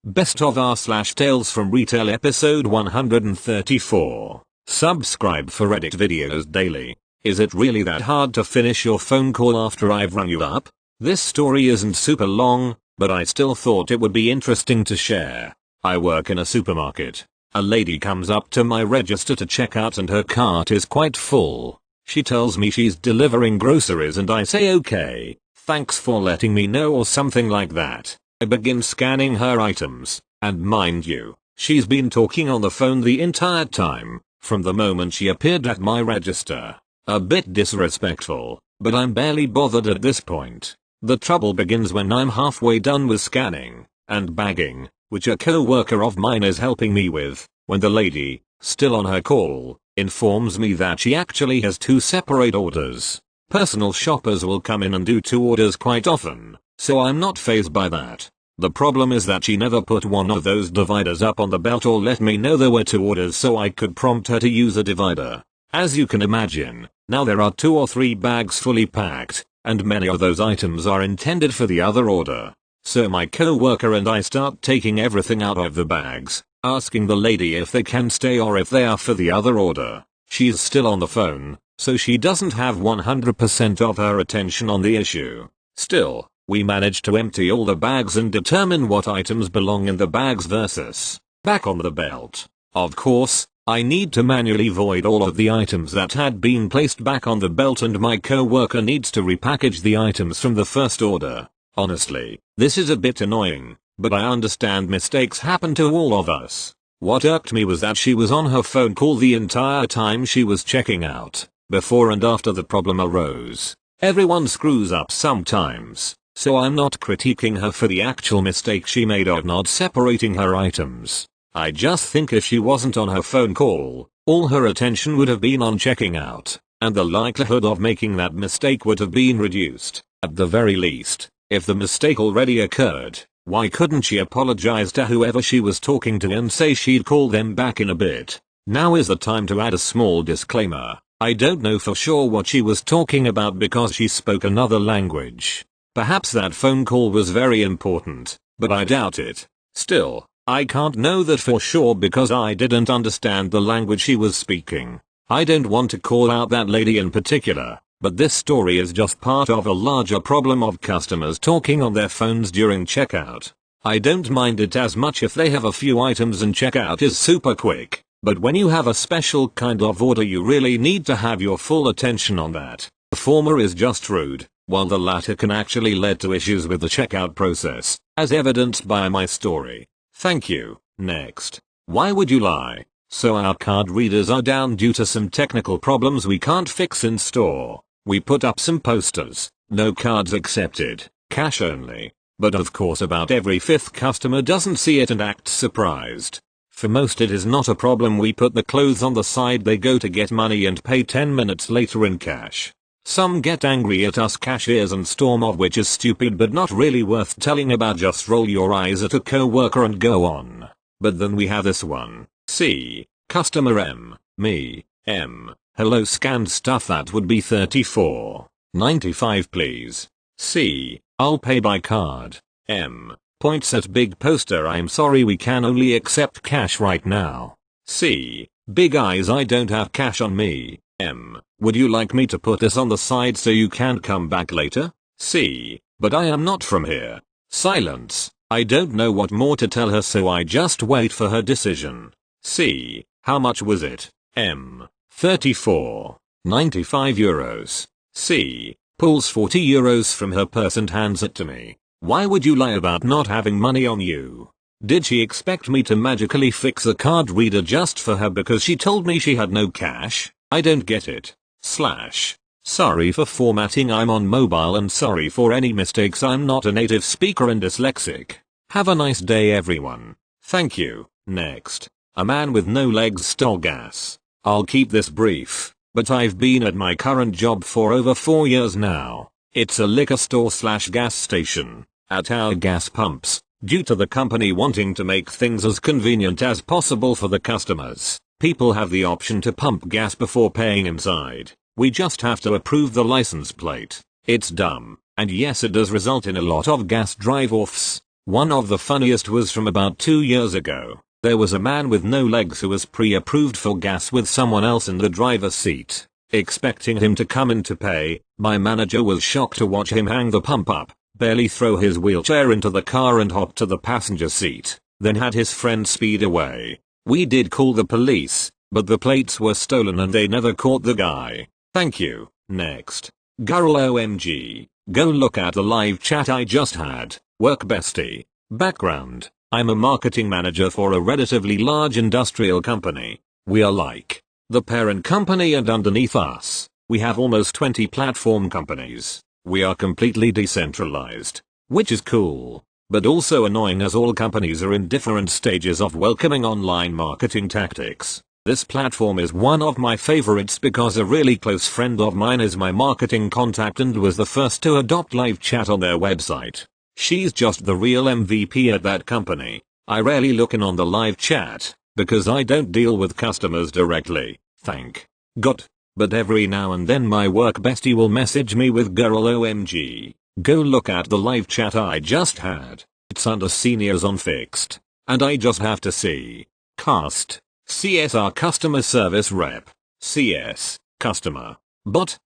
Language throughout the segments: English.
Best of R / Tales from Retail episode 134. Subscribe for edit videos daily. Is it really that hard to finish your phone call after I've rung you up? This story isn't super long, but I still thought it would be interesting to share. I work in a supermarket. A lady comes up to my register to check out and her cart is quite full. She tells me she's delivering groceries and I say okay, thanks for letting me know or something like that. I begin scanning her items, and mind you, she's been talking on the phone the entire time, from the moment she appeared at my register. A bit disrespectful, but I'm barely bothered at this point. The trouble begins when I'm halfway done with scanning and bagging, which a co-worker of mine is helping me with, when the lady, still on her call, informs me that she actually has two separate orders. Personal shoppers will come in and do two orders quite often, so I'm not fazed by that. The problem is that she never put one of those dividers up on the belt or let me know there were two orders so I could prompt her to use a divider. As you can imagine, now there are 2 or 3 bags fully packed, and many of those items are intended for the other order. So my co-worker and I start taking everything out of the bags, asking the lady if they can stay or if they are for the other order. She's still on the phone, so she doesn't have 100% of her attention on the issue. Still, we managed to empty all the bags and determine what items belong in the bags versus back on the belt. Of course, I need to manually void all of the items that had been placed back on the belt and my co-worker needs to repackage the items from the first order. Honestly, this is a bit annoying, but I understand mistakes happen to all of us. What irked me was that she was on her phone call the entire time she was checking out, before and after the problem arose. Everyone screws up sometimes. So I'm not critiquing her for the actual mistake she made of not separating her items. I just think if she wasn't on her phone call, all her attention would have been on checking out, and the likelihood of making that mistake would have been reduced. At the very least, if the mistake already occurred, why couldn't she apologize to whoever she was talking to and say she'd call them back in a bit? Now is the time to add a small disclaimer. I don't know for sure what she was talking about because she spoke another language. Perhaps that phone call was very important, but I doubt it. Still, I can't know that for sure because I didn't understand the language she was speaking. I don't want to call out that lady in particular, but this story is just part of a larger problem of customers talking on their phones during checkout. I don't mind it as much if they have a few items and checkout is super quick, but when you have a special kind of order you really need to have your full attention on that. The former is just rude, while the latter can actually lead to issues with the checkout process, as evidenced by my story. Thank you. Next. Why would you lie? So our card readers are down due to some technical problems we can't fix in store. We put up some posters, no cards accepted, cash only. But of course about every 5th customer doesn't see it and acts surprised. For most it is not a problem, we put the clothes on the side, they go to get money and pay 10 minutes later in cash. Some get angry at us cashiers and storm off, which is stupid but not really worth telling about. Just roll your eyes at a co-worker and go on. But then we have this one. C. Customer M. Me. M. Hello, scanned stuff, that would be $34.95 please. C. I'll pay by card. M. Points at big poster, I'm sorry we can only accept cash right now. C. Big eyes, I don't have cash on me. M. Would you like me to put this on the side so you can come back later? C. But I am not from here. Silence. I don't know what more to tell her, so I just wait for her decision. C. How much was it? M. 34.95 euros. C. Pulls 40 euros from her purse and hands it to me. Why would you lie about not having money on you? Did she expect me to magically fix a card reader just for her because she told me she had no cash? I don't get it. Sorry for formatting, I'm on mobile, and sorry for any mistakes, I'm not a native speaker and dyslexic. Have a nice day everyone. Thank you. Next. A man with no legs stole gas. I'll keep this brief, but I've been at my current job for over 4 years now. It's a liquor store / gas station. At our gas pumps, due to the company wanting to make things as convenient as possible for the customers, people have the option to pump gas before paying inside. We just have to approve the license plate. It's dumb, and yes, it does result in a lot of gas drive-offs. One of the funniest was from about 2 years ago. There was a man with no legs who was pre-approved for gas with someone else in the driver's seat. Expecting him to come in to pay, my manager was shocked to watch him hang the pump up, barely throw his wheelchair into the car and hop to the passenger seat, then had his friend speed away. We did call the police, but the plates were stolen and they never caught the guy. Thank you. Next. Girl OMG. Go look at the live chat I just had. Work bestie. Background. I'm a marketing manager for a relatively large industrial company. We are like the parent company, and underneath us, we have almost 20 platform companies. We are completely decentralized, which is cool, but also annoying as all companies are in different stages of welcoming online marketing tactics. This platform is one of my favorites because a really close friend of mine is my marketing contact and was the first to adopt live chat on their website. She's just the real MVP at that company. I rarely look in on the live chat, because I don't deal with customers directly, thank God. But every now and then my work bestie will message me with girl OMG. Go look at the live chat I just had. It's under seniors on fixed. And I just have to see. Cast. CSR customer service rep. CS. Customer. Bot.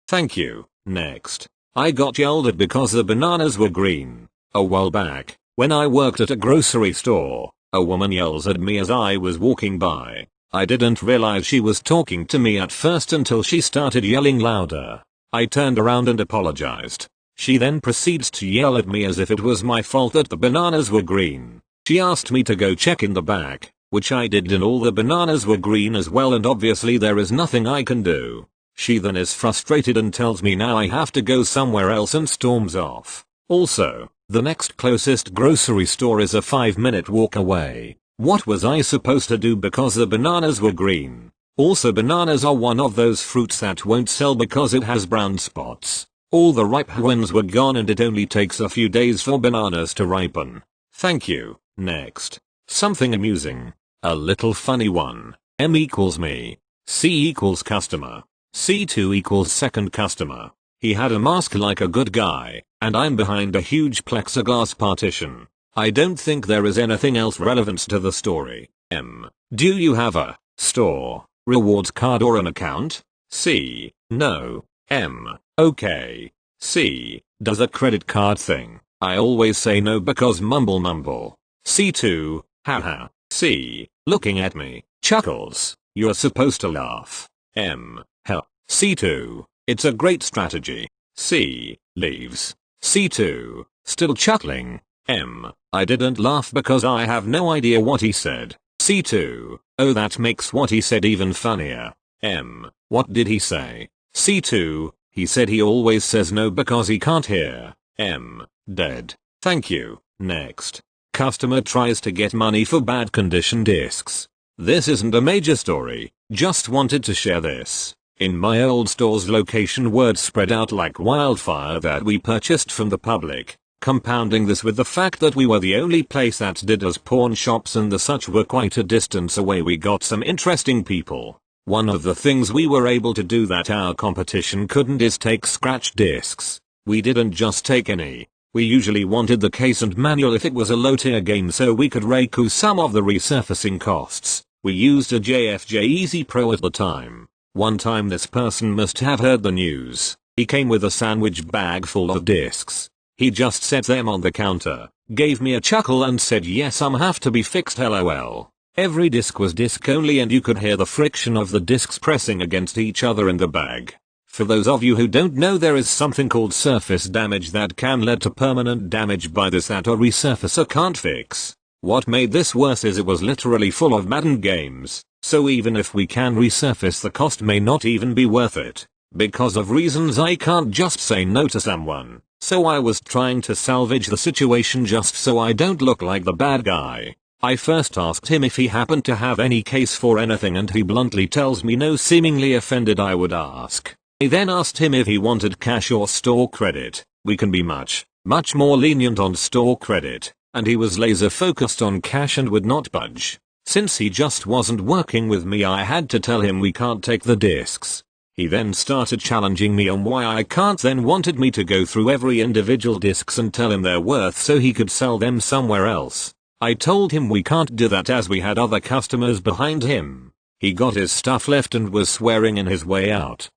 Thank you. Next. I got yelled at because the bananas were green. A while back, when I worked at a grocery store, a woman yells at me as I was walking by. I didn't realize she was talking to me at first until she started yelling louder. I turned around and apologized. She then proceeds to yell at me as if it was my fault that the bananas were green. She asked me to go check in the back, which I did, and all the bananas were green as well, and obviously there is nothing I can do. She then is frustrated and tells me now I have to go somewhere else and storms off. Also, the next closest grocery store is a 5-minute walk away. What was I supposed to do because the bananas were green? Also, bananas are one of those fruits that won't sell because it has brown spots. All the ripe ones were gone and it only takes a few days for bananas to ripen. Thank you. Next. Something amusing. A little funny one. M equals me. C equals customer. C2 equals second customer. He had a mask like a good guy, and I'm behind a huge plexiglass partition. I don't think there is anything else relevant to the story. M. Do you have a store, rewards card or an account? C. No. M. Okay. C. Does a credit card thing? I always say no because mumble. C2. Haha. C. Looking at me, chuckles. You're supposed to laugh. M. Hell. C2. It's a great strategy. C. Leaves. C2. Still chuckling. M. I didn't laugh because I have no idea what he said. C2. Oh, that makes what he said even funnier. M. What did he say? C2. He said he always says no because he can't hear. M. Dead. Thank you. Next. Customer tries to get money for bad condition discs. This isn't a major story, just wanted to share this. In my old store's location, word spread out like wildfire that we purchased from the public. Compounding this with the fact that we were the only place that did as pawn shops and the such were quite a distance away, we got some interesting people. One of the things we were able to do that our competition couldn't is take scratch discs. We didn't just take any. We usually wanted the case and manual if it was a low tier game so we could recoup some of the resurfacing costs. We used a JFJ Easy Pro at the time. One time this person must have heard the news. He came with a sandwich bag full of discs. He just set them on the counter, gave me a chuckle and said yes, some have to be fixed, LOL. Every disc was disc only and you could hear the friction of the discs pressing against each other in the bag. For those of you who don't know, there is something called surface damage that can lead to permanent damage by this that a resurfacer can't fix. What made this worse is it was literally full of Madden games, so even if we can resurface, the cost may not even be worth it. Because of reasons I can't just say no to someone, so I was trying to salvage the situation just so I don't look like the bad guy. I first asked him if he happened to have any case for anything and he bluntly tells me no. Seemingly offended, I would ask. I then asked him if he wanted cash or store credit. We can be much more lenient on store credit, and he was laser focused on cash and would not budge. Since he just wasn't working with me, I had to tell him we can't take the discs. He then started challenging me on why I can't, then wanted me to go through every individual discs and tell him their worth so he could sell them somewhere else. I told him we can't do that as we had other customers behind him. He got his stuff left and was swearing in his way out.